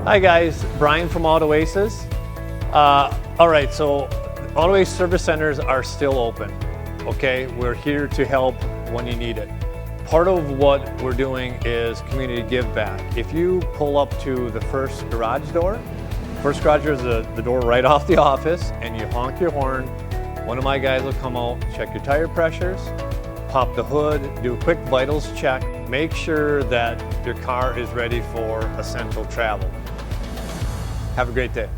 Hi guys, Brian from Auto Aces. All right, so Auto Ace service centers are still open. Okay, we're here to help when you need it. Part of what we're doing is community give back. If you pull up to the first garage door is the door right off the office, and you honk your horn, one of my guys will come out, check your tire pressures, pop the hood, do a quick vitals check, make sure that your car is ready for essential travel. Have a great day.